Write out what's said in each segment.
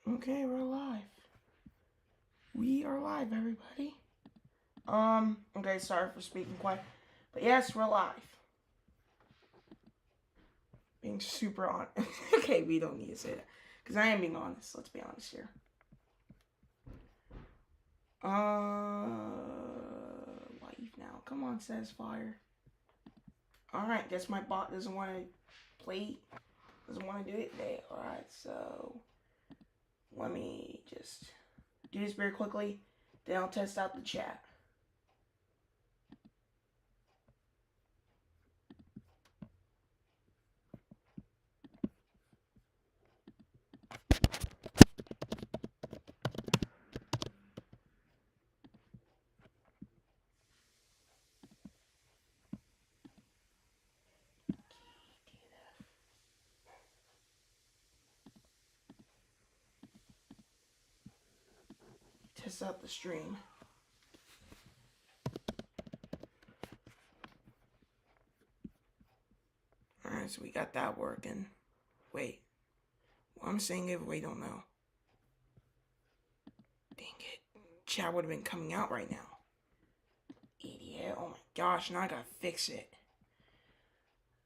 Okay, we're live. We are live, everybody. Okay, sorry for speaking quiet. But yes, we're live. Being super honest. Okay, we don't need to say that. Because I am being honest. Let's be honest here. Live now. Come on, Satisfier. Alright, guess my bot doesn't want to play. Doesn't want to do it today. Alright, so let me just do this very quickly. Then I'll test out the chat. Test out the stream. Alright, so we got that working. Wait. What I'm saying giveaway don't know. Dang it. Chat would have been coming out right now. Idiot. Oh my gosh, now I gotta fix it.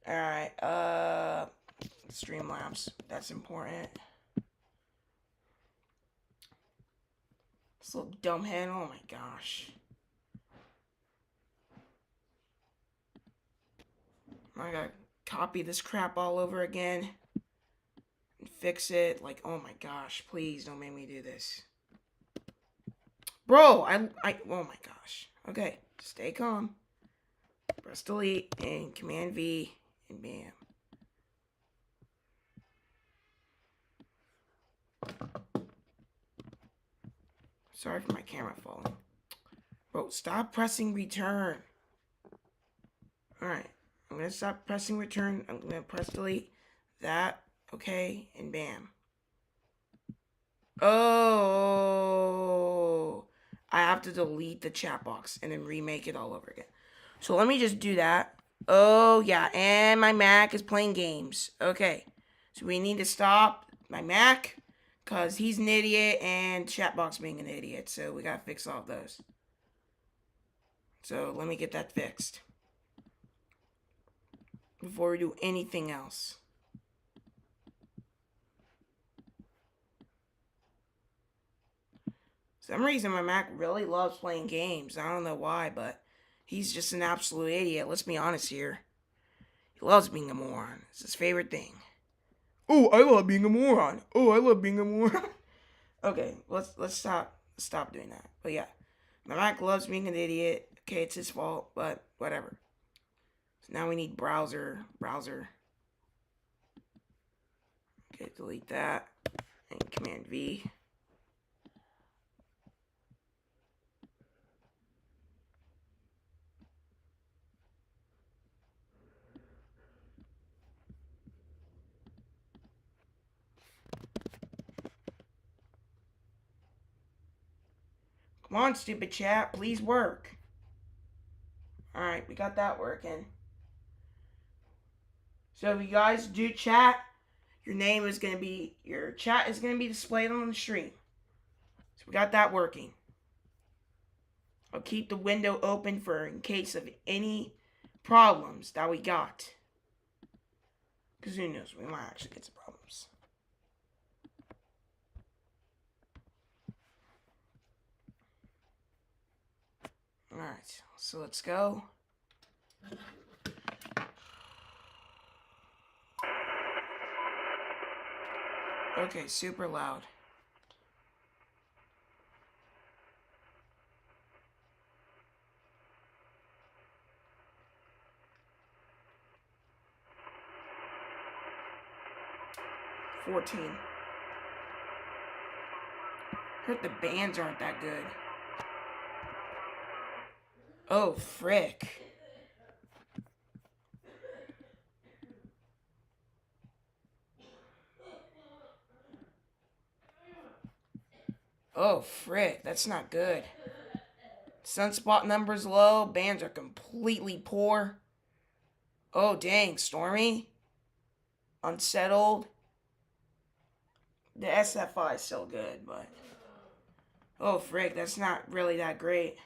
Alright, Streamlabs. That's important. This little dumbhead. Oh my gosh. I gotta copy this crap all over again. And fix it. Like, oh my gosh. Please don't make me do this. Bro, oh my gosh. Okay, stay calm. Press delete and Command V and bam. Sorry for my camera falling. Bro, stop pressing return. Alright, I'm gonna stop pressing return. I'm gonna press delete. That, okay, and bam. Oh, I have to delete the chat box and then remake it all over again. So let me just do that. Oh, yeah, and my Mac is playing games. Okay, so we need to stop my Mac because he's an idiot and Chatbox being an idiot. So we gotta fix all of those. So let me get that fixed before we do anything else. For some reason my Mac really loves playing games. I don't know why, but he's just an absolute idiot. Let's be honest here. He loves being a moron. It's his favorite thing. Oh, I love being a moron. Oh, I love being a moron. Okay, let's stop doing that. But yeah, my Mac loves being an idiot. Okay, it's his fault, but whatever. So now we need browser. Okay, delete that and Command V. Come on, stupid chat, please work. Alright, we got that working. So if you guys do chat, your chat is gonna be displayed on the stream. So we got that working. I'll keep the window open for in case of any problems that we got. Because who knows, we might actually get some problems. Alright, so let's go. Okay, super loud. $14. Heard the bands aren't that good. Oh, frick. Oh, frick. That's not good. Sunspot numbers low. Bands are completely poor. Oh, dang. Stormy? Unsettled? The SFI is still good, but oh frick, that's not really that great.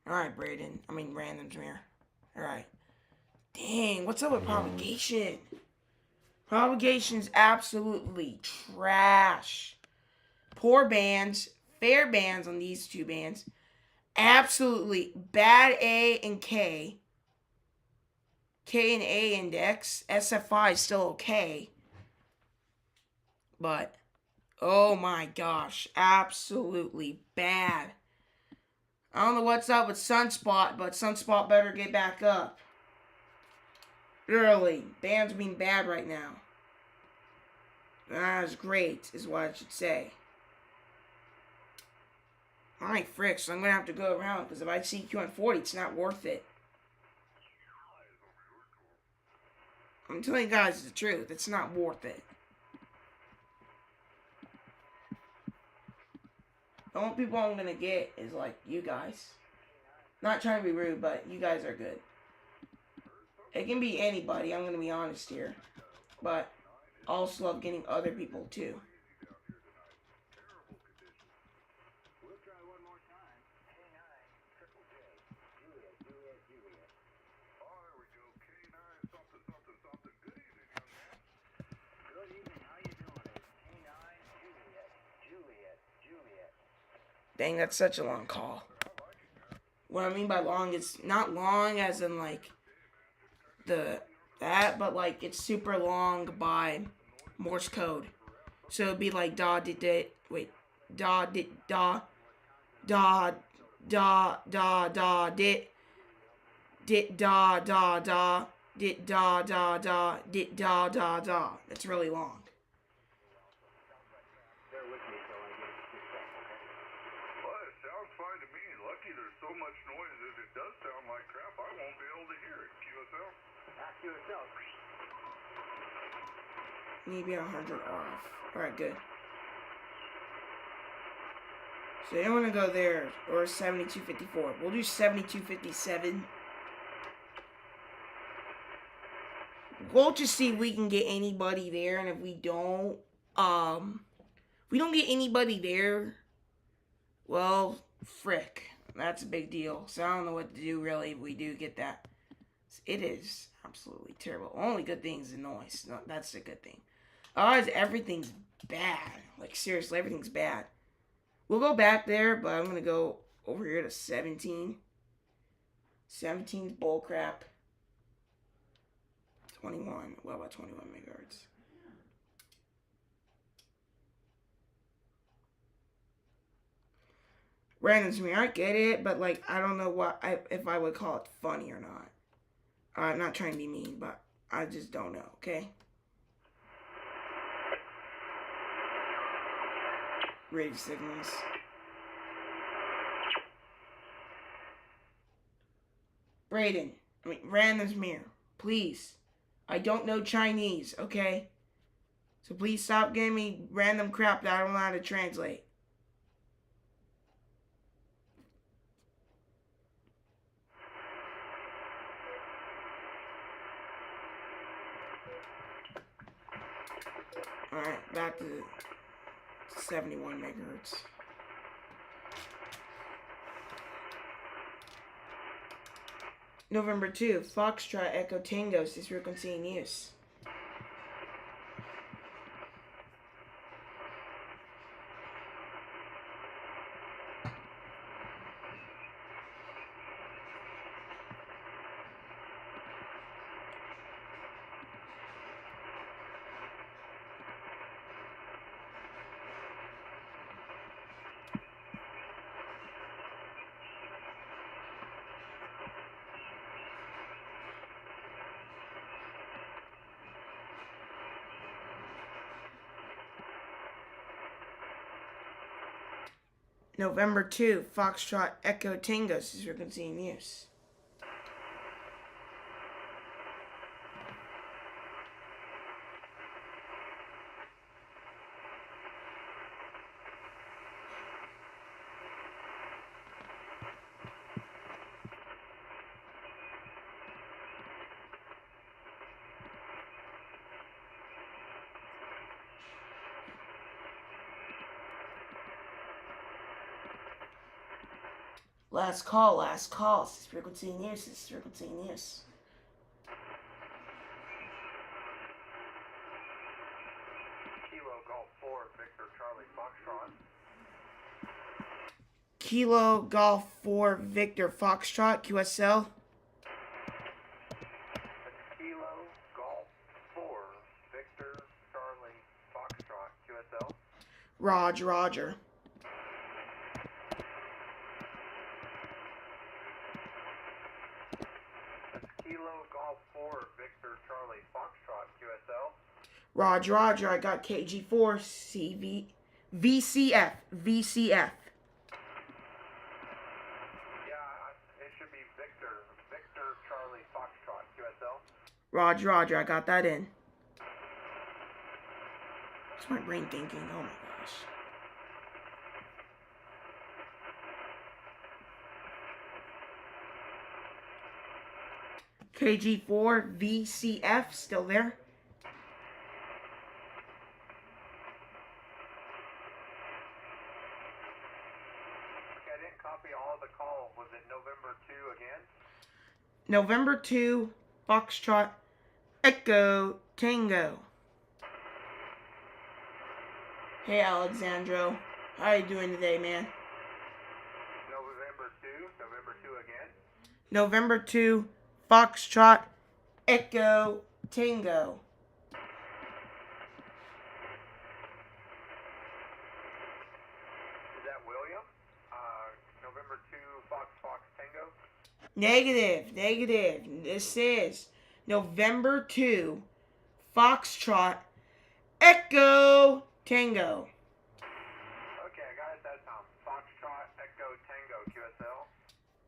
Alright, Braden. I mean, Random's mirror. Alright. Dang, what's up with propagation? Propagation's absolutely trash. Poor bands, fair bands on these two bands. Absolutely bad A and K. K and A index. SFI is still okay. But, oh my gosh, absolutely bad. I don't know what's up with Sunspot, but Sunspot better get back up. Really, band's being bad right now. That's great, is what I should say. Alright, frick, so I'm gonna have to go around, because if I CQ on 40, it's not worth it. I'm telling you guys the truth, it's not worth it. The only people I'm gonna get is, like, you guys. Not trying to be rude, but you guys are good. It can be anybody, I'm gonna be honest here. But I also love getting other people, too. Dang, that's such a long call. What I mean by long is not long as in like that, but like it's super long by Morse code. So it'd be like da did it wait da did da da da da da did da da da did da da da did da da da. That's really long. So much noise if it does sound like crap, I won't be able to hear it. QSL? Not QSL. Maybe 100 off. Alright, good. So you don't want to go there or 7254. We'll do 7257. We'll just see if we can get anybody there, and if we don't get anybody there, well, frick. That's a big deal. So I don't know what to do really if we do get that. It is absolutely terrible. Only good thing is the noise. No, that's a good thing. Otherwise, everything's bad. Like, seriously, everything's bad. We'll go back there, but I'm going to go over here to 17. 17's bullcrap. 21. What about 21 megahertz? Random's me, I get it, but like I don't know if I would call it funny or not. I'm not trying to be mean, but I just don't know. Okay. Radio signals. Braden, Random's mirror, please. I don't know Chinese, okay? So please stop giving me random crap that I don't know how to translate. Alright, back to 71 megahertz. November 2, Foxtrot Echo Tango is this frequency in use. November 2, Foxtrot Echo Tango is frequency in use. Last call, last call. This is frequency news. This is frequency news. Kilo Golf 4, Victor Charlie Foxtrot. Kilo Golf 4 Victor Foxtrot, QSL. Kilo Golf 4, Victor Charlie Foxtrot, QSL. Roger. Kilo Golf 4, Victor Charlie Foxtrot, QSL. Roger. I got KG4 CV VCF. Yeah, it should be Victor Charlie Foxtrot, QSL. Roger. I got that in. What's my brain thinking? Oh my gosh. KG4 VCF still there. Okay, I didn't copy all of the call. Was it November 2 again? November 2 Foxtrot Echo Tango. Hey Alexandro, how you doing today, man? November 2 again? November 2 Foxtrot Echo Tango. Is that William? November 2 Fox Tango? Negative. This is November 2 Foxtrot Echo Tango. Okay, I got it that time. Foxtrot Echo Tango, QSL.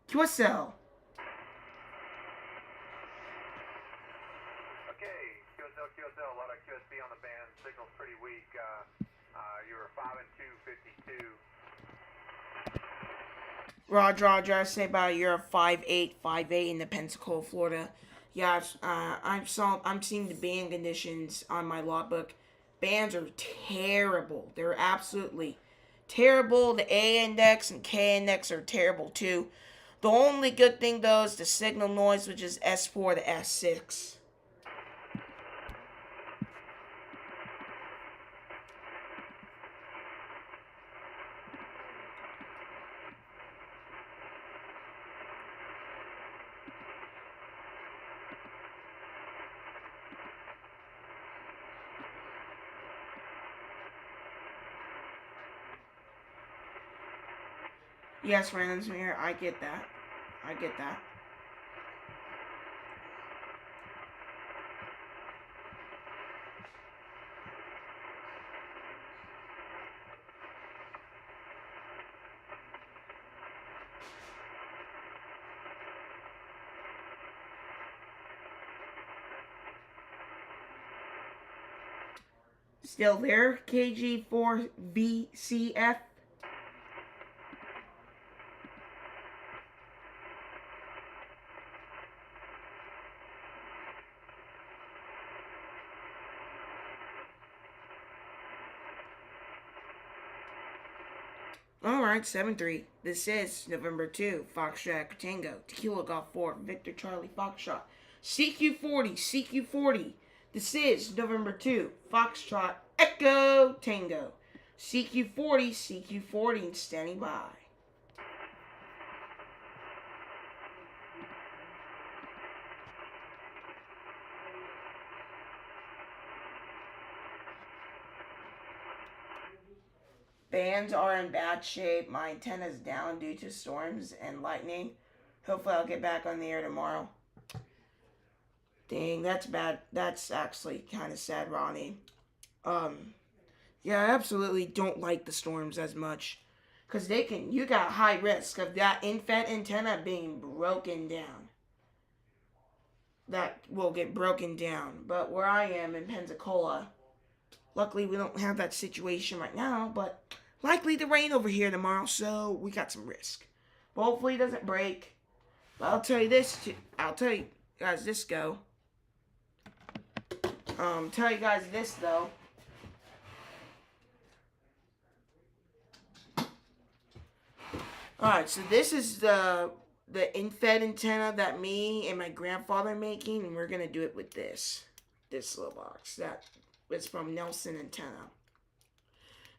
QSL. Okay, QSL, a lot of QSB on the band. Signal's pretty weak. You were 5 and 2, 52. Roger. I say about a year of 5'8" in the Pensacola, Florida. Yeah, I'm seeing the band conditions on my logbook. Bands are terrible. They're absolutely terrible. The A index and K index are terrible too. The only good thing though is the signal noise, which is S4 to S6. Yes, Randomsmere, I get that. Still there, KG4VCF? Alright, 7-3. This is November 2, Foxtrot Tango, Tequila Golf 4, Victor Charlie Foxtrot, CQ40. This is November 2, Foxtrot Echo Tango, CQ40, standing by. Bands are in bad shape. My antenna's down due to storms and lightning. Hopefully I'll get back on the air tomorrow. Dang, that's bad. That's actually kind of sad, Ronnie. Yeah, I absolutely don't like the storms as much. Because you got high risk of that infant antenna being broken down. That will get broken down. But where I am in Pensacola, luckily we don't have that situation right now, but likely to rain over here tomorrow, so we got some risk. But hopefully it doesn't break. But I'll tell you guys this though. Alright, so this is the infed antenna that me and my grandfather are making, and we're gonna do it with this little box that was from Nelson Antenna.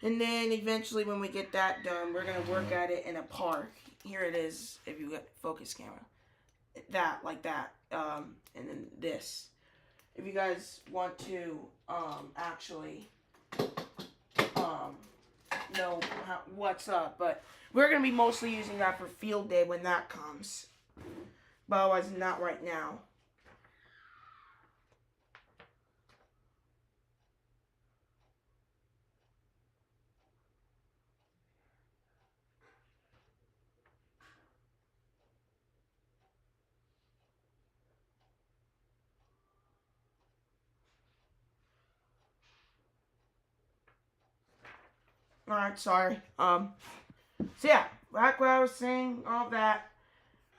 And then eventually, when we get that done, we're gonna work at it in a park. Here it is. If you got focus camera, that like that, and then this. If you guys want to actually know what's up, but we're gonna be mostly using that for field day when that comes. But otherwise, not right now. Alright, sorry. So yeah, back what I was saying, all that.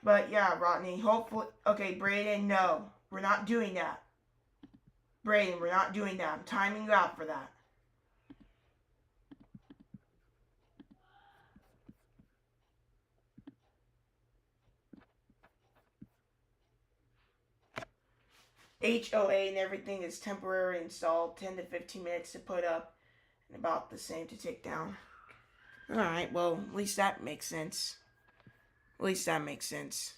But yeah, Rodney, hopefully, okay, Brayden, no, we're not doing that. Brayden, we're not doing that. I'm timing you out for that. HOA and everything is temporary installed, 10 to 15 minutes to put up, and about the same to take down. Alright, well, at least that makes sense. At least that makes sense.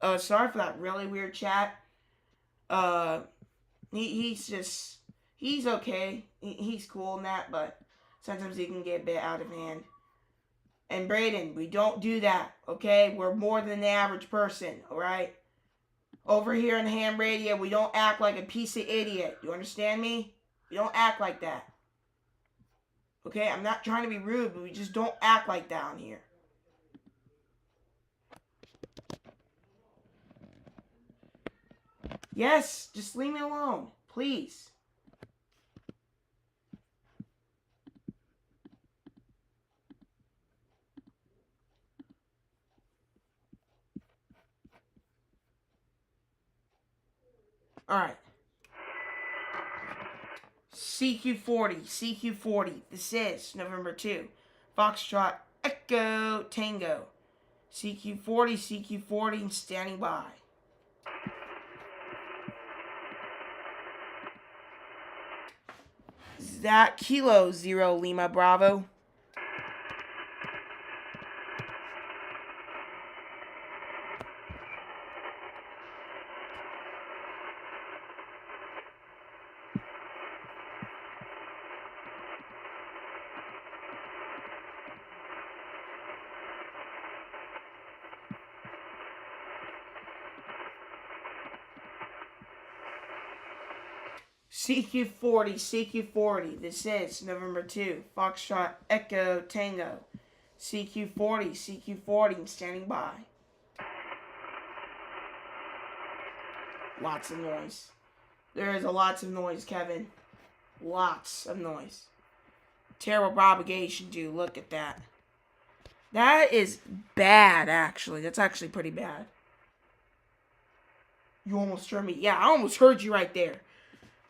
Sorry for that really weird chat. He's okay. He's cool in that, but sometimes he can get a bit out of hand. And Brayden, we don't do that, okay? We're more than the average person, alright? Over here on Ham Radio, we don't act like a piece of idiot. You understand me? We don't act like that. Okay? I'm not trying to be rude, but we just don't act like that on here. Yes, just leave me alone, please. Alright. CQ40. This is November 2. Foxtrot Echo Tango. CQ40, standing by. Is that Kilo Zero Lima Bravo? CQ40. This is November 2. Foxtrot Echo Tango. CQ40, standing by. Lots of noise. There is lots of noise, Kevin. Lots of noise. Terrible propagation, dude. Look at that. That is bad, actually. That's actually pretty bad. You almost heard me. Yeah, I almost heard you right there.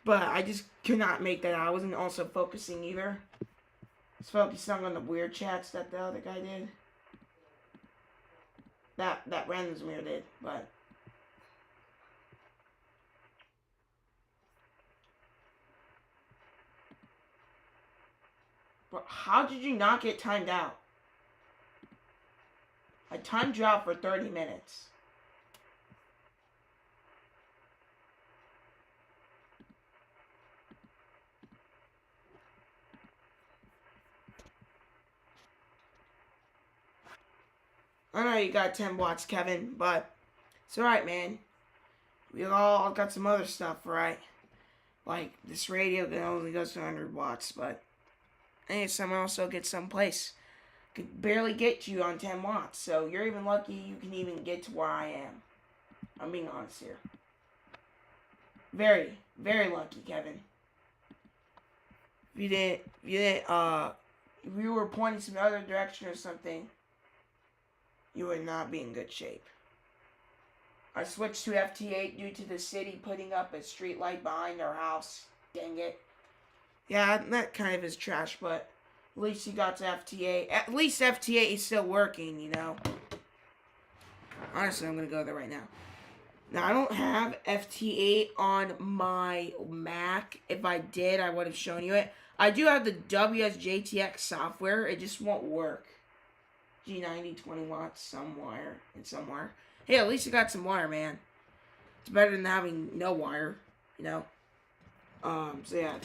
But I just could not make that out. I wasn't also focusing either. I was focusing on the weird chats that the other guy did. That Randomsmere did, but... But how did you not get timed out? I timed you out for 30 minutes. I know you got 10 watts, Kevin, but it's alright, man. We all got some other stuff, right? Like, this radio that only goes to 100 watts, but hey, someone also gets someplace. Could barely get you on 10 watts, so you're even lucky you can even get to where I am. I'm being honest here. Very, very lucky, Kevin. If you were pointing some other direction or something, you would not be in good shape. I switched to FT8 due to the city putting up a street light behind our house. Dang it. Yeah, that kind of is trash, but At least you got to FT8. At least FT8 is still working, you know. Honestly, I'm going to go there right now. Now, I don't have FT8 on my Mac. If I did, I would have shown you it. I do have the WSJTX software. It just won't work. G90, 20 watts, somewhere. Hey, at least you got some wire, man. It's better than having no wire, you know. So yeah,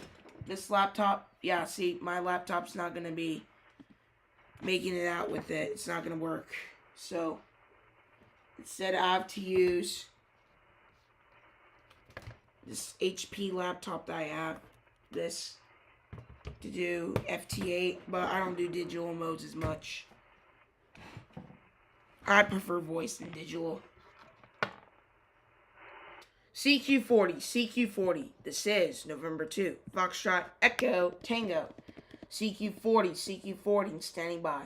this laptop, yeah, see, my laptop's not going to be making it out with it. It's not going to work. So, instead I have to use this HP laptop that I have, this, to do FT8, but I don't do digital modes as much. I prefer voice than digital. CQ40. This is November 2. Foxtrot Echo Tango. CQ40, standing by.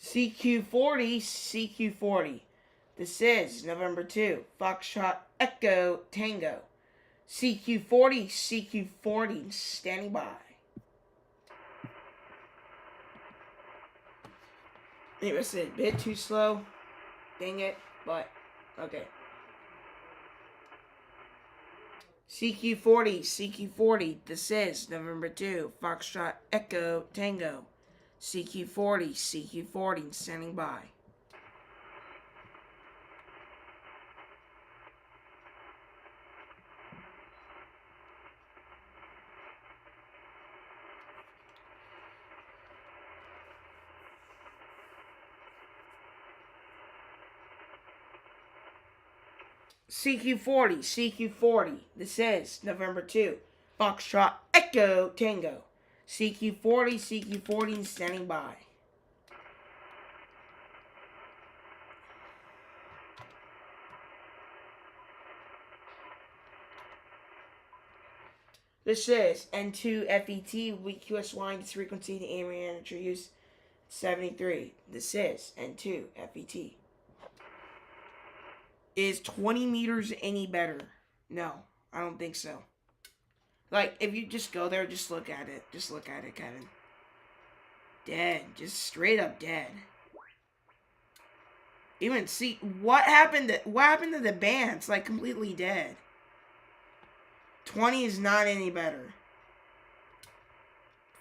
CQ40. This is November 2. Foxtrot Echo Tango. CQ40, standing by. Maybe I said a bit too slow. Dang it, but okay. CQ40. This is November 2. Foxtrot Echo Tango. CQ40, standing by. CQ40. This is November 2. Foxtrot Echo Tango. CQ40, standing by. This is N2 FET, weak QSY, its frequency, the amateur use 73. This is N2 FET. Is 20 meters any better? No, I don't think so. Like, if you just go there, just look at it. Just look at it, Kevin. Dead. Just straight up dead. Even see what happened to the band? It's like completely dead. 20 is not any better.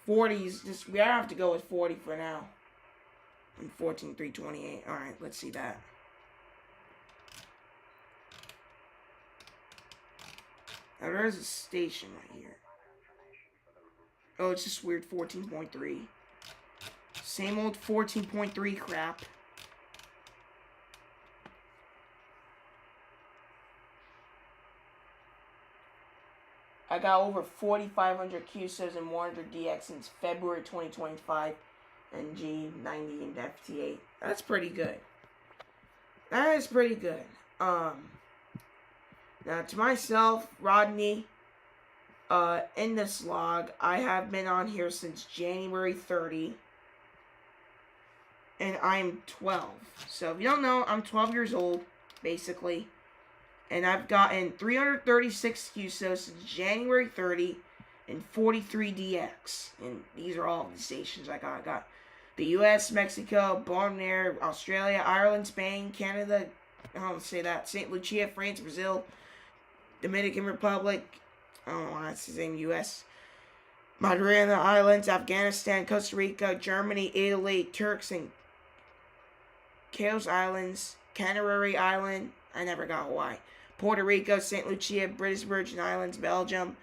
40 is just, we have to go with 40 for now. And 14.328. Alright, let's see that. Now there's a station right here. Oh, it's just weird 14.3. Same old 14.3 crap. I got over 4,500 QSOs and 100 DX since February 2025 and G90 and FT8. That's pretty good. That is pretty good. Now, to myself, Rodney, in this log, I have been on here since January 30, and I'm 12. So, if you don't know, I'm 12 years old, basically, and I've gotten 336 QSOs since January 30, and 43 DX, and these are all the stations I got. I got the U.S., Mexico, Borneo, Australia, Ireland, Spain, Canada, I don't say that, St. Lucia, France, Brazil, Dominican Republic, I don't know why it's the same U.S., Madeira Islands, Afghanistan, Costa Rica, Germany, Italy, Turks and Caicos Islands, Canary Island, I never got Hawaii, Puerto Rico, St. Lucia, British Virgin Islands, Belgium,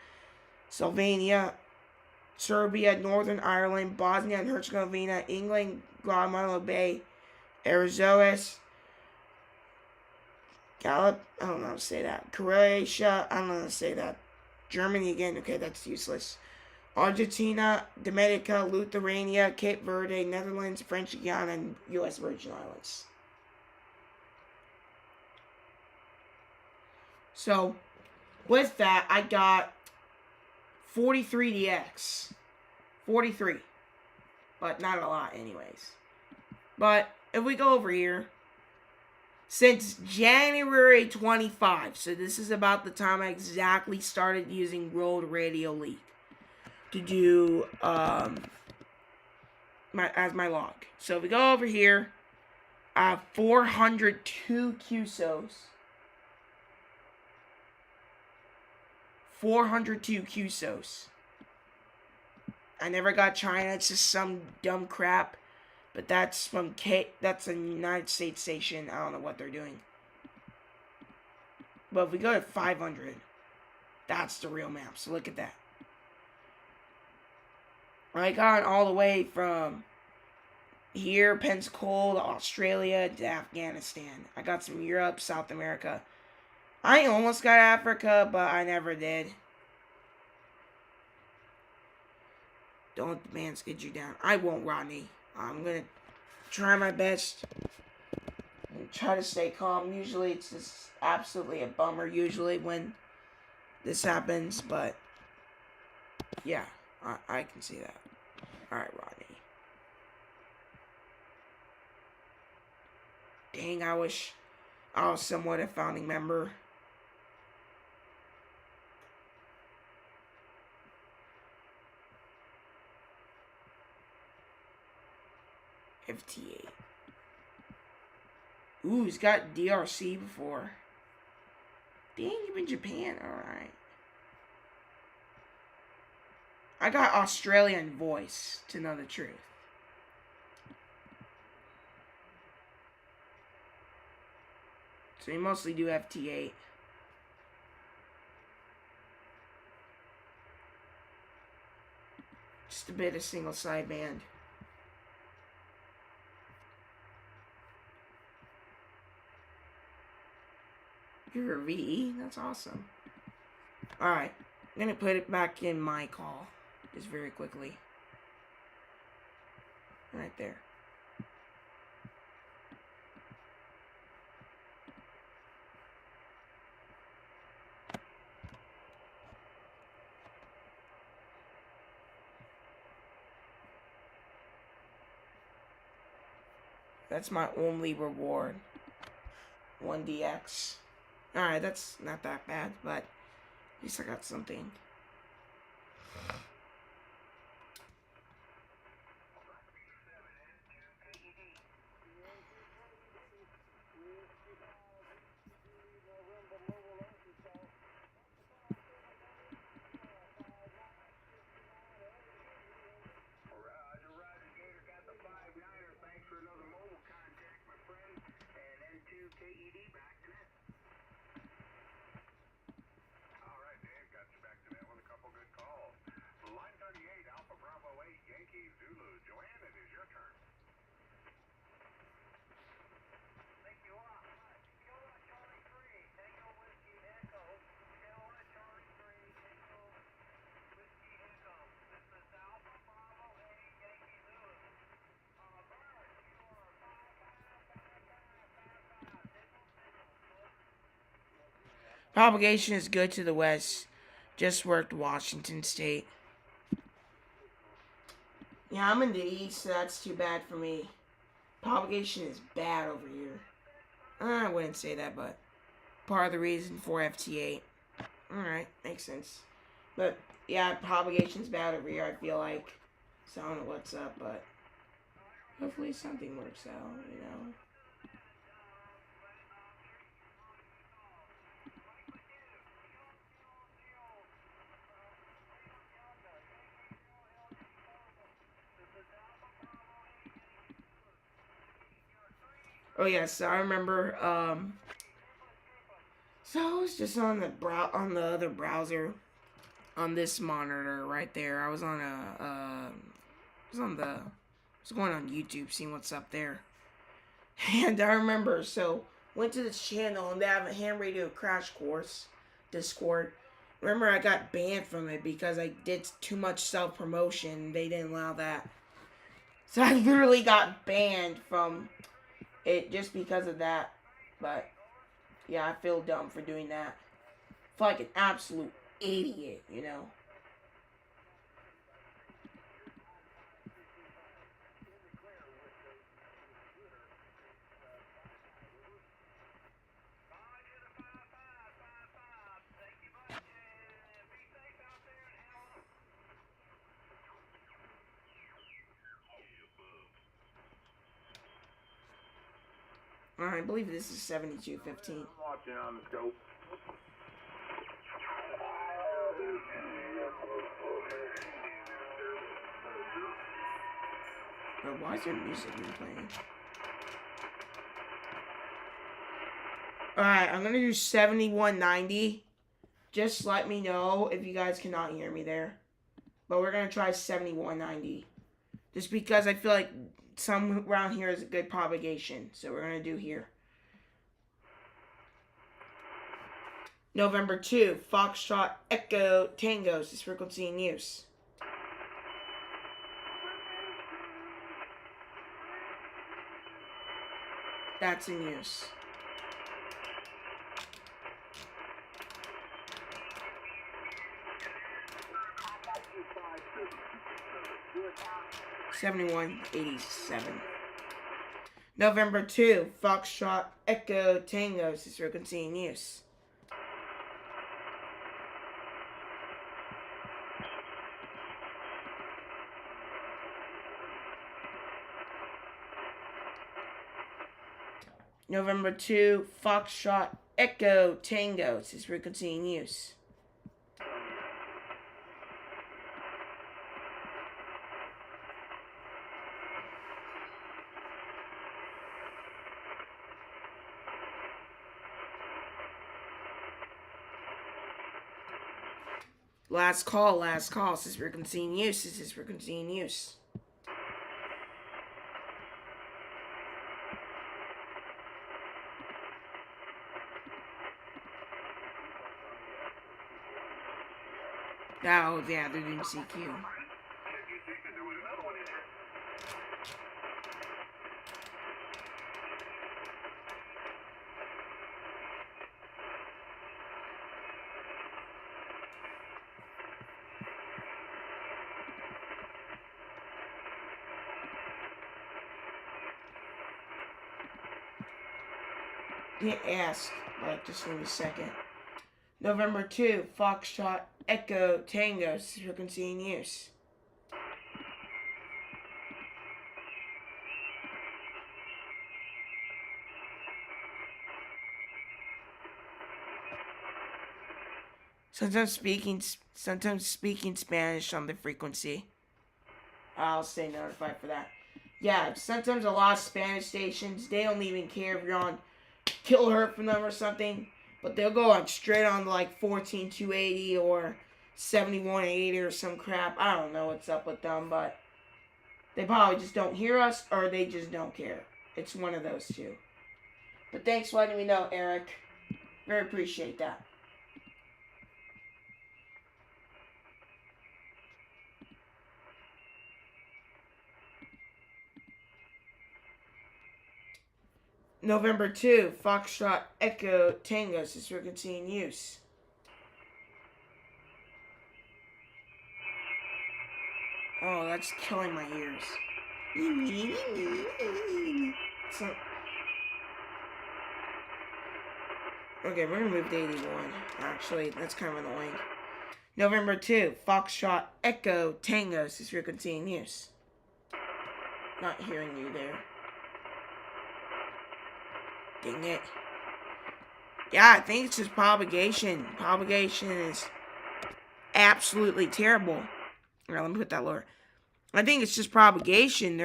Slovenia, Serbia, Northern Ireland, Bosnia and Herzegovina, England, Guatemala Bay, Azores, I don't know how to say that. Croatia, I don't know how to say that. Germany again, okay, that's useless. Argentina, Dominica, Lithuania, Cape Verde, Netherlands, French Guiana, and U.S. Virgin Islands. So, with that, I got 43 DX. 43. But not a lot anyways. But, if we go over here, since January 25, so this is about the time I exactly started using World Radio League to do, as my log. So, if we go over here, I have 402 QSOs. 402 QSOs. I never got China. It's just some dumb crap. But that's from that's a United States station. I don't know what they're doing. But if we go to 500, that's the real map. So look at that. I got all the way from here, Pensacola, to Australia, to Afghanistan. I got some Europe, South America. I almost got Africa, but I never did. Don't let the man skid you down. I won't, Rodney. I'm going to try my best and try to stay calm. Usually it's just absolutely a bummer usually when this happens, but yeah, I can see that. Alright, Rodney. Dang, I wish I was somewhat a founding member. FT8. Ooh, he's got DRC before. Dang, you've been Japan. Alright. I got Australian voice, to know the truth. So you mostly do FT8. Just a bit of single sideband. You're a VE? That's awesome. Alright. I'm going to put it back in my call. Just very quickly. Right there. That's my only reward. 1DX. Alright, that's not that bad, but at least I got something. Propagation is good to the west. Just worked Washington State. Yeah, I'm in the east, so that's too bad for me. Propagation is bad over here. I wouldn't say that, but part of the reason for FT8. Alright, makes sense. But, yeah, propagation's bad over here, I feel like. So I don't know what's up, but hopefully something works out, you know. Oh yes, so I remember. So I was just on the other browser, on this monitor right there. I was on was going on YouTube, seeing what's up there, and I remember. So went to this channel and they have a ham radio crash course, Discord, Remember, I got banned from it because I did too much self-promotion. They didn't allow that. So I literally got banned from it just because of that. But, yeah, I feel dumb for doing that. I feel like an absolute idiot, you know? I believe this is 7215. I'm watching on the scope. Bro, why is there music playing? Alright, I'm gonna do 7190. Just let me know if you guys cannot hear me there. But we're gonna try 7190. Just because I feel like some around here is a good propagation. So we're gonna do here. November 2, Foxtrot Echo Tango is frequency in use. That's in use. $71.87. November 2, Foxtrot Echo Tango is frequency in use. November 2, Foxtrot Echo Tango is frequency in use. Last call, this is frequency in use, this is frequency in use. Oh, yeah, they're doing CQ. Didn't ask, but just give me a second. November 2, Foxtrot Echo Tango is frequency in use. Sometimes speaking Spanish on the frequency. I'll stay notified for that. Yeah, sometimes a lot of Spanish stations, they don't even care if you're on Kill Her from them or something, but they'll go on straight on like 14280 or 7180 or some crap. I don't know what's up with them, but they probably just don't hear us or they just don't care. It's one of those two. But thanks for letting me know, Eric. Very appreciate that. November 2, Foxtrot Echo Tango is frequency in use. Oh, that's killing my ears. So, okay, we're gonna move to 81. Actually, that's kind of annoying. November 2, Foxtrot Echo Tango is frequency in use. Not hearing you there. Dang it. Yeah, I think it's just propagation. Propagation is absolutely terrible. Alright, let me put that lower. I think it's just propagation.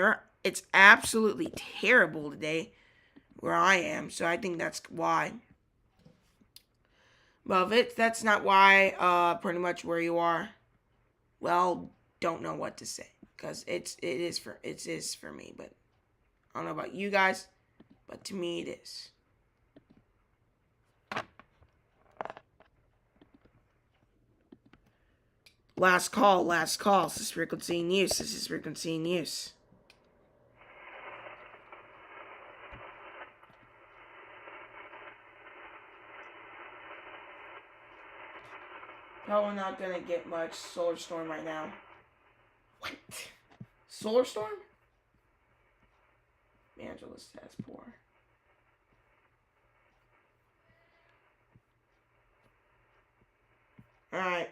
It's absolutely terrible today where I am. So I think that's why. Well, if that's not why, pretty much where you are, well, don't know what to say. Because it is for me. But I don't know about you guys. But to me, it is. Last call, last call. This is frequency in use. This is frequency in use. Probably not gonna get much Solar Storm right now. What? Solar Storm? Evangelist has poor. Alright,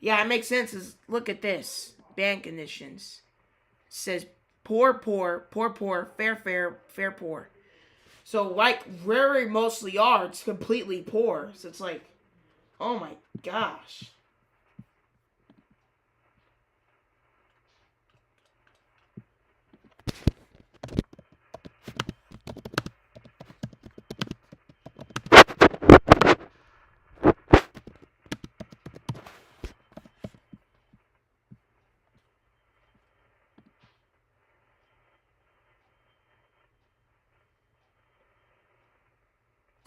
yeah, it makes sense. Look at this. Ban conditions. It says poor, poor, poor, poor, fair, fair, fair, poor. So, like, where we mostly are, it's completely poor. So it's like, oh my gosh.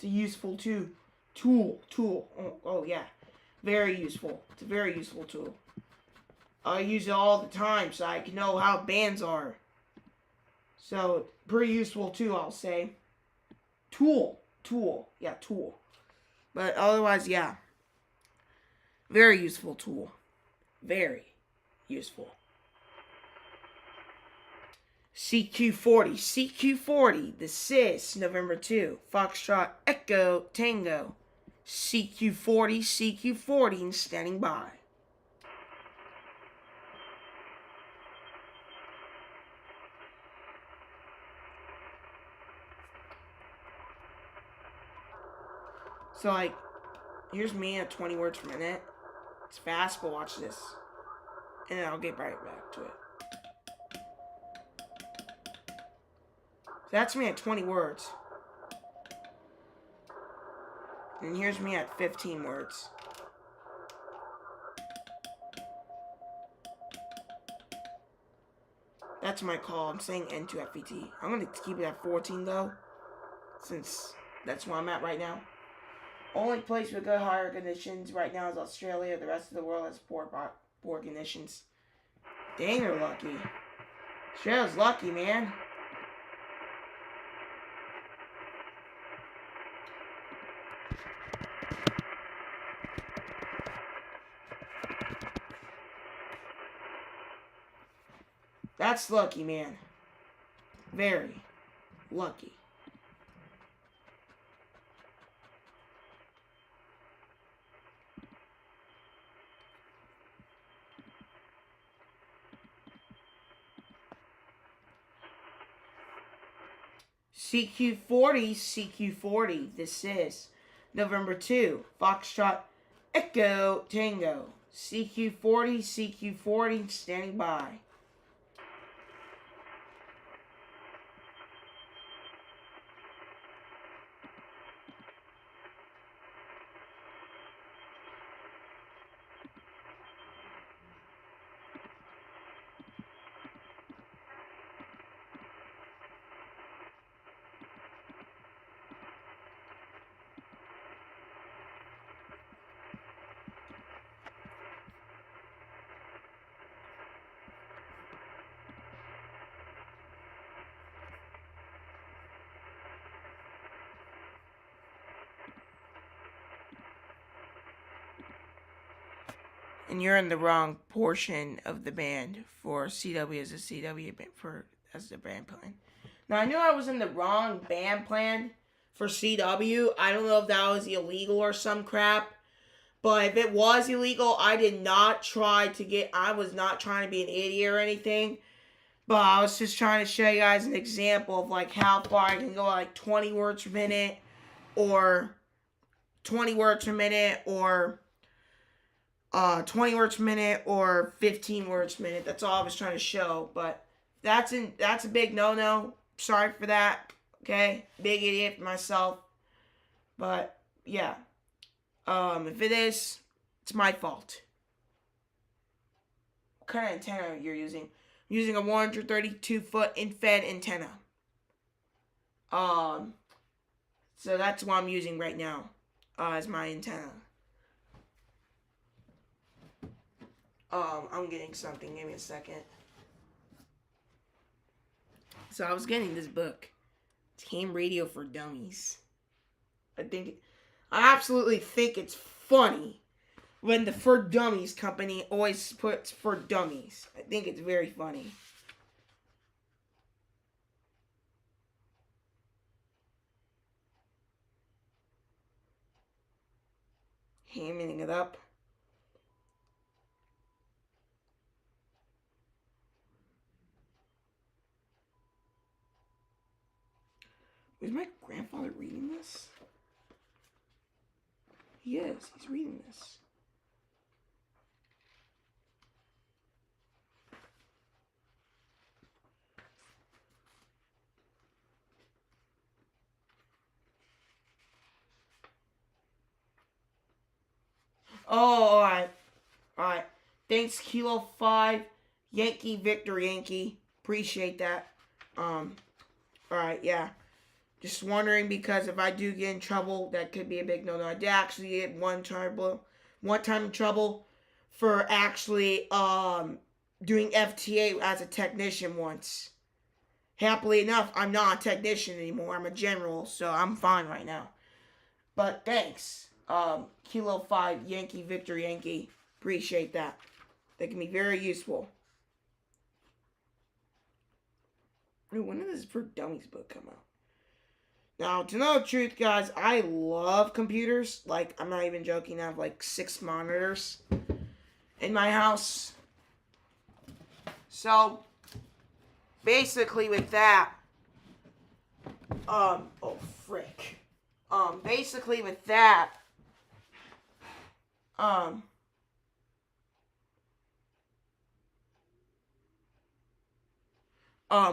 It's a useful tool. Oh yeah. Very useful. It's a very useful tool. I use it all the time so I can know how bands are. So, pretty useful too, I'll say. Tool. Yeah, tool. But otherwise, yeah. Very useful tool. Very useful. CQ40. CQ40. This is November 2. Foxtrot Echo Tango. CQ40. CQ40 and standing by. So, like, here's me at 20 words per minute. It's fast, but watch this. And then I'll get right back to it. So that's me at 20 words. And here's me at 15 words. That's my call. I'm saying N to FET. I'm going to keep it at 14 though, since that's where I'm at right now. Only place with good higher conditions right now is Australia. The rest of the world has poor conditions. Dang, they're lucky. Australia's lucky, man. That's lucky, man. Very lucky. CQ40, CQ40. This is November 2. Foxtrot Echo Tango. CQ40, CQ40, standing by. And you're in the wrong portion of the band for CW as a CW band as the band plan. Now I knew I was in the wrong band plan for CW. I don't know if that was illegal or some crap. But if it was illegal, I was not trying to be an idiot or anything. But I was just trying to show you guys an example of like how far I can go, like 20 words per minute or 20 words per minute or 20 words per minute or 15 words per minute. That's all I was trying to show. But that's a big no-no. Sorry for that. Okay? Big idiot for myself. But, yeah. If it is, it's my fault. What kind of antenna you're using? I'm using a 132-foot infrared antenna. So that's what I'm using right now as my antenna. I'm getting something. Give me a second. So I was getting this book. It's Ham Radio for Dummies. I absolutely think it's funny when the For Dummies company always puts For Dummies. I think it's very funny. Hamming it up. Is my grandfather reading this? He is. He's reading this. Oh, alright. Alright. Thanks, Kilo 5. Yankee Victor Yankee. Appreciate that. Alright, yeah. Just wondering because if I do get in trouble, that could be a big no-no. I did actually get one time in trouble for actually doing FTA as a technician once. Happily enough, I'm not a technician anymore. I'm a general, so I'm fine right now. But thanks, Kilo 5 Yankee Victor Yankee. Appreciate that. That can be very useful. Ooh, when did this For Dummies book come out? Now, to know the truth, guys, I love computers. Like, I'm not even joking. I have like 6 monitors in my house. So, basically with that, oh frick. Basically with that,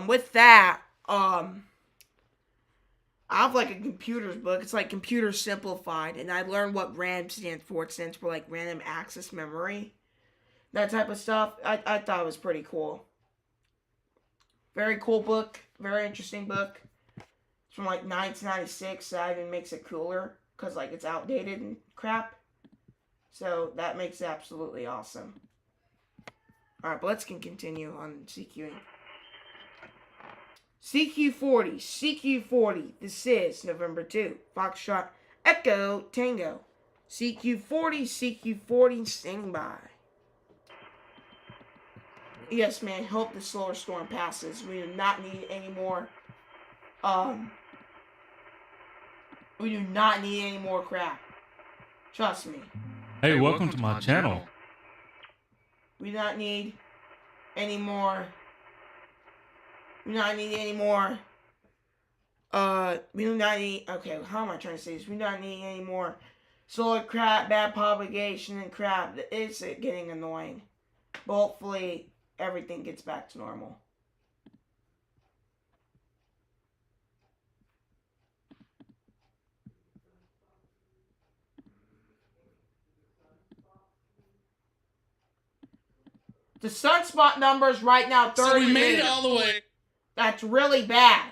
with that, I have like a computers book. It's like Computer Simplified, and I learned what RAM stands for. It stands for like Random Access Memory. That type of stuff. I thought it was pretty cool. Very cool book. Very interesting book. It's from like 1996. That even makes it cooler because like it's outdated and crap. So that makes it absolutely awesome. Alright, but let's continue on CQing. CQ40. This is November 2. Foxtrot Echo Tango. CQ40, standing by. Yes, man, hope the solar storm passes. We do not need any more, we do not need any more crap. Trust me. Hey, welcome to my channel. We do not need any more. We do not need any more. We do not need. Okay, how am I trying to say this? We do not need any more solar crap, bad propagation, and crap. It's getting annoying. But hopefully, everything gets back to normal. The sunspot numbers right now, 30. So we made it all the way. That's really bad.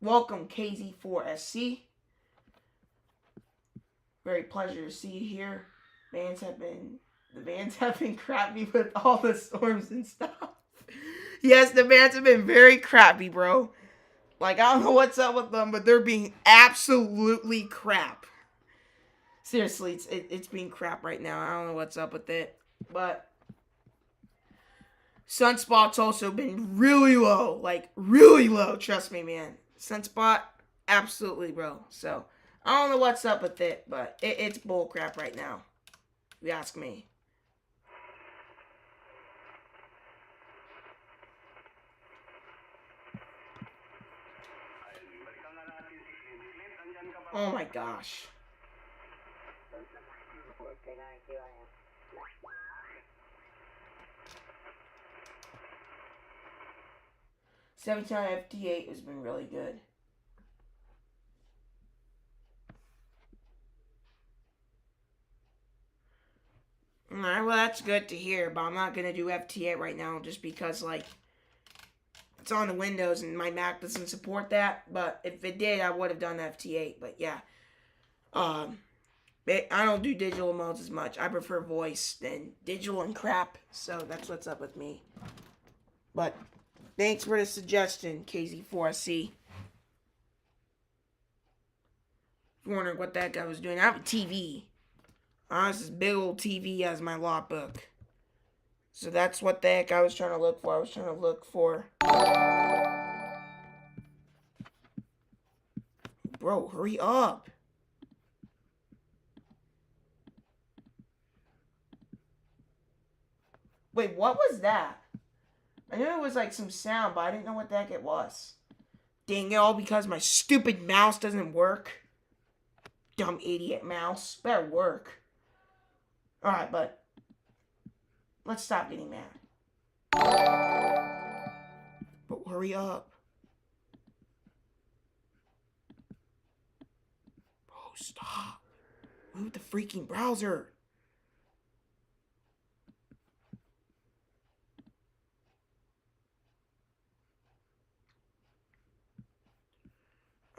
Welcome, KZ4SC. Very pleasure to see you here. The vans have been crappy with all the storms and stuff. Yes, the vans have been very crappy, bro. Like, I don't know what's up with them, but they're being absolutely crap. Seriously, it's being crap right now. I don't know what's up with it. But Sunspot's also been really low. Like, really low. Trust me, man. Sunspot, absolutely, bro. So, I don't know what's up with it, but it's bull crap right now. If you ask me. Oh my gosh. FT8 has been really good. Alright, well that's good to hear, but I'm not gonna do FT8 right now just because like It's on the Windows, and my Mac doesn't support that. But if it did, I would have done FT8. But yeah, I don't do digital emotes as much. I prefer voice than digital and crap. So that's what's up with me. But thanks for the suggestion, KZ4C. If you're wondering what that guy was doing, I have a TV. I have this big old TV as my logbook. So that's what the heck I was trying to look for. I was trying to look for... Bro, hurry up. Wait, what was that? I knew it was like some sound, but I didn't know what the heck it was. Dang it, all because my stupid mouse doesn't work. Dumb idiot mouse. Better work. Alright, but... let's stop getting mad. But hurry up. Bro, stop. Move the freaking browser.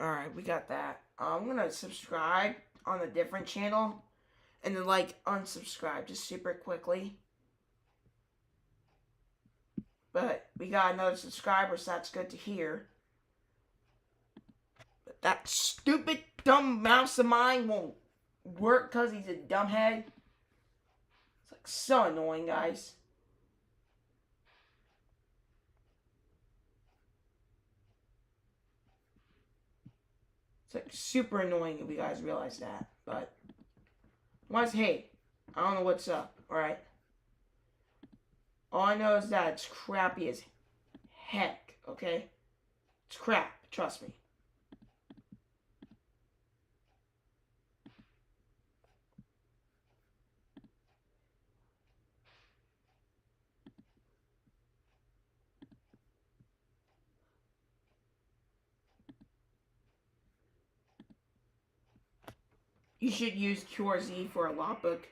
Alright, we got that. I'm gonna subscribe on a different channel. And then, like, unsubscribe just super quickly. But we got another subscriber, so that's good to hear. But that stupid, dumb mouse of mine won't work because he's a dumbhead. It's like so annoying, guys. It's like super annoying if you guys realize that. But, hey, I don't know what's up, alright? All I know is that it's crappy as heck, okay? It's crap, trust me. You should use QRZ for a logbook.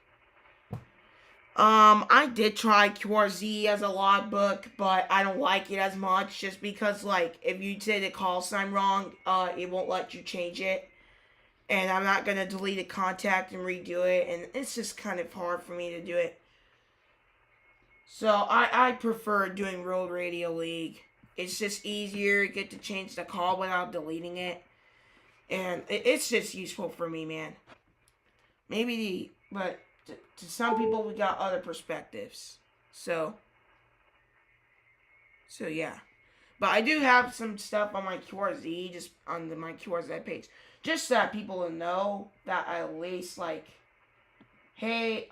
I did try QRZ as a logbook, but I don't like it as much just because, like, if you say the call sign wrong, it won't let you change it. And I'm not gonna delete a contact and redo it, and it's just kind of hard for me to do it. So, I prefer doing World Radio League. It's just easier, get to change the call without deleting it. And it's just useful for me, man. But to some people, we got other perspectives. So yeah. But I do have some stuff on my QRZ, just on my QRZ page. Just so that people know that I at least, like, hey,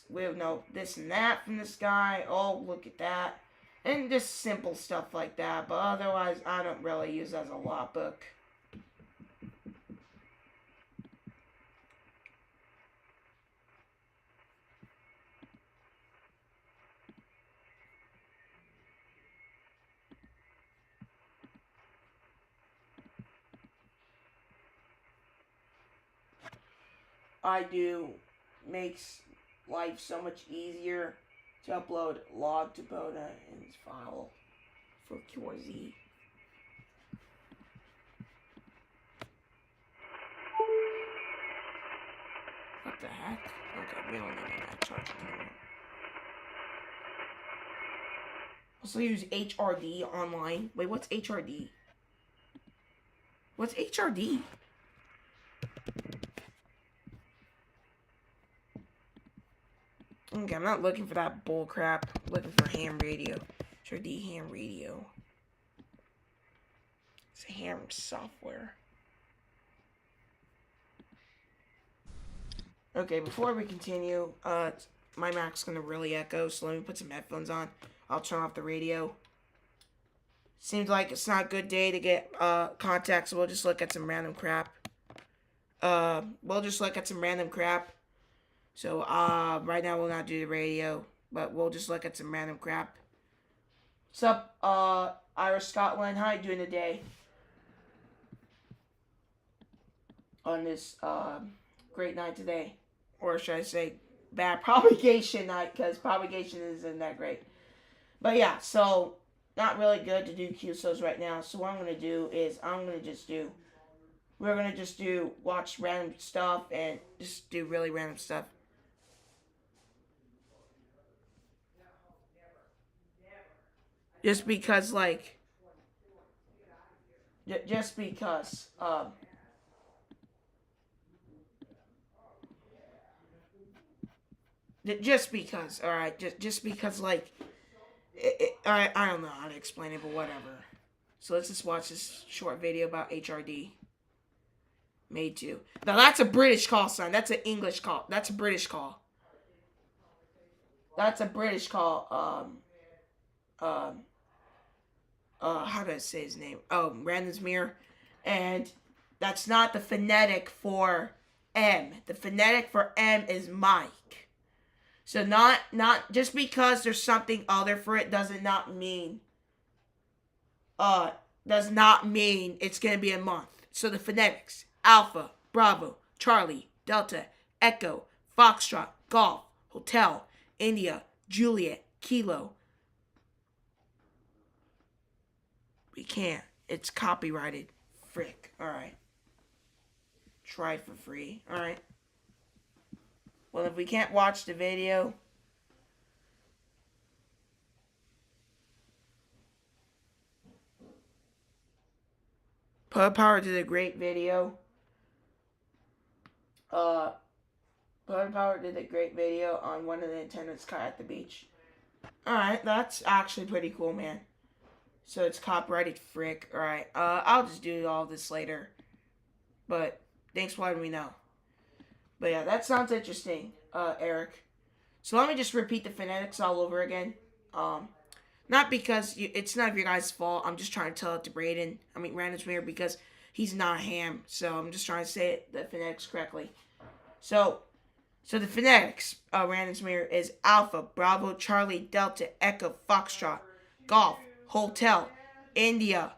we know this and that from this guy. Oh, look at that. And just simple stuff like that. But otherwise, I don't really use it as a logbook. I do makes life so much easier to upload log to Boda in its file for QRZ. What the heck? Okay, we don't need that charge anymore. Also use HRD online. Wait, what's HRD? What's HRD? Okay, I'm not looking for that bull crap. I'm looking for ham radio. HRD ham radio. It's a ham software. Okay, before we continue, my Mac's gonna really echo, so let me put some headphones on. I'll turn off the radio. Seems like it's not a good day to get contacts, so we'll just look at some random crap. So, right now we'll not do the radio, but we'll just look at some random crap. What's up, Irish Scotland? How you doing today? On this, great night today. Or should I say, bad propagation night, because propagation isn't that great. But yeah, so, not really good to do QSOs right now. So what I'm gonna do is we're gonna just do watch random stuff and just do really random stuff. Just because like just because just because, all right, just because like I don't know how to explain it, but whatever. So let's just watch this short video about HRD. Made to. Now that's a British call sign. That's an English call. That's a British call. That's a British call. How do I say his name? Oh, Randomsmere. And that's not the phonetic for M. The phonetic for M is Mike. So not just because there's something other for it does not mean it's gonna be a month. So the phonetics: Alpha, Bravo, Charlie, Delta, Echo, Foxtrot, Golf, Hotel, India, Juliet, Kilo. We can't. It's copyrighted. Frick. Alright. Try for free. Alright. Well, if we can't watch the video, Pud Power did a great video. Pud Power did a great video on one of the attendants caught at the beach. Alright, that's actually pretty cool, man. So it's copyrighted, frick. Alright, I'll just do all this later. But thanks for letting me know. But yeah, that sounds interesting, Eric. So let me just repeat the phonetics all over again. Not because it's none of your guys' fault. I'm just trying to tell it to Randomsmere, because he's not ham. So I'm just trying to say the phonetics correctly. So the phonetics, Randomsmere, is Alpha, Bravo, Charlie, Delta, Echo, Foxtrot, Golf, Hotel, India,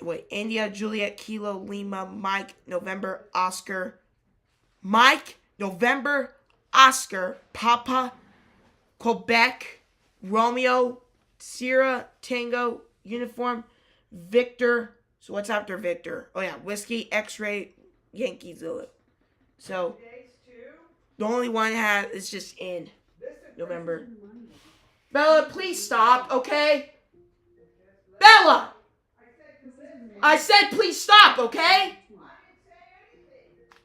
Juliet, Kilo, Lima, Mike, November, Oscar, Papa, Quebec, Romeo, Sierra, Tango, Uniform, Victor. So what's after Victor? Oh yeah, Whiskey, X-Ray, Yankee, Zulu. So the only one is just in November. Bella, please stop, okay? Bella! I said please stop, okay?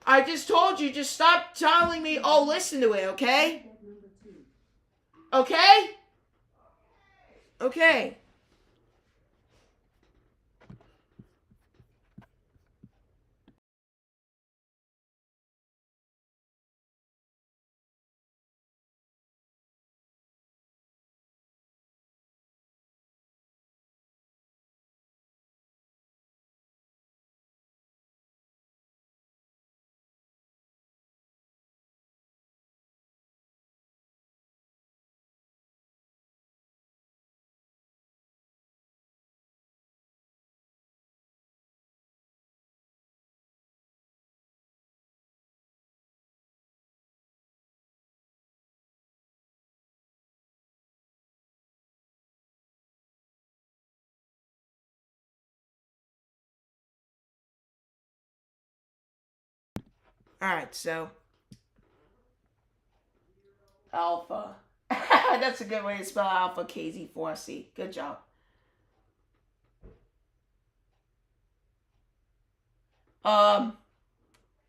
I just told you, just stop telling me, oh, listen to it, okay? Okay? Okay. Alright, so Alpha. That's a good way to spell Alpha, KZ4C. Good job.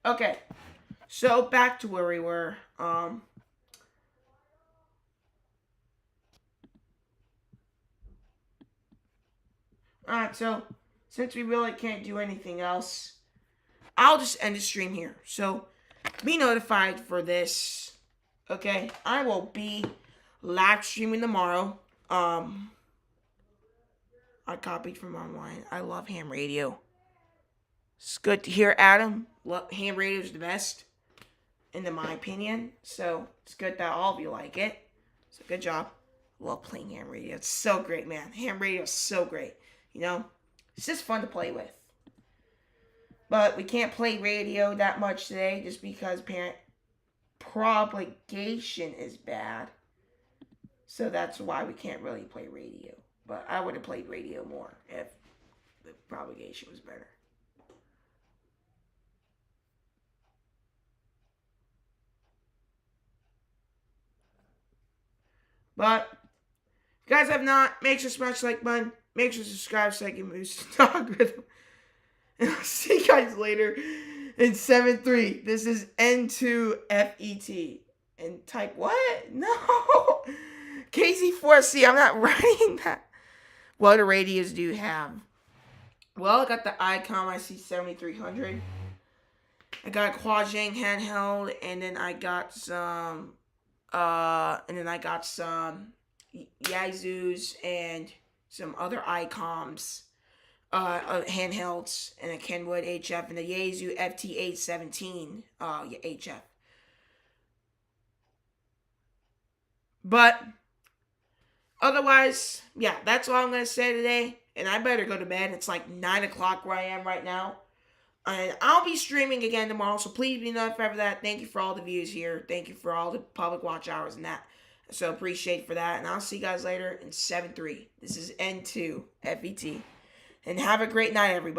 Okay. So back to where we were. Alright, so since we really can't do anything else, I'll just end the stream here. So be notified for this. Okay, I will be live streaming tomorrow. I copied from online. I love ham radio. It's good to hear, Adam. Ham radio is the best, in my opinion. So it's good that all of you like it. So good job. Love playing ham radio. It's so great, man. Ham radio is so great. You know, it's just fun to play with. But we can't play radio that much today just because parent propagation is bad. So that's why we can't really play radio. But I would have played radio more if the propagation was better. But if you guys have not, make sure to smash the like button. Make sure to subscribe so I can boost the algorithm. And I'll see you guys later in 7-3. This is N2FET. And type what? No. KZ4C. I'm not writing that. What do radios do you have? Well, I got the Icom IC7300. I got Huajing handheld, and then I got some Yaesus and some other Icoms, handhelds, and a Kenwood HF and the Yaesu FT817 HF. But otherwise, yeah, that's all I'm going to say today. And I better go to bed. It's like 9 o'clock where I am right now. And I'll be streaming again tomorrow, so please be notified for that. Thank you for all the views here. Thank you for all the public watch hours and that. So appreciate for that. And I'll see you guys later in 7-3. This is N2FET. And have a great night, everybody.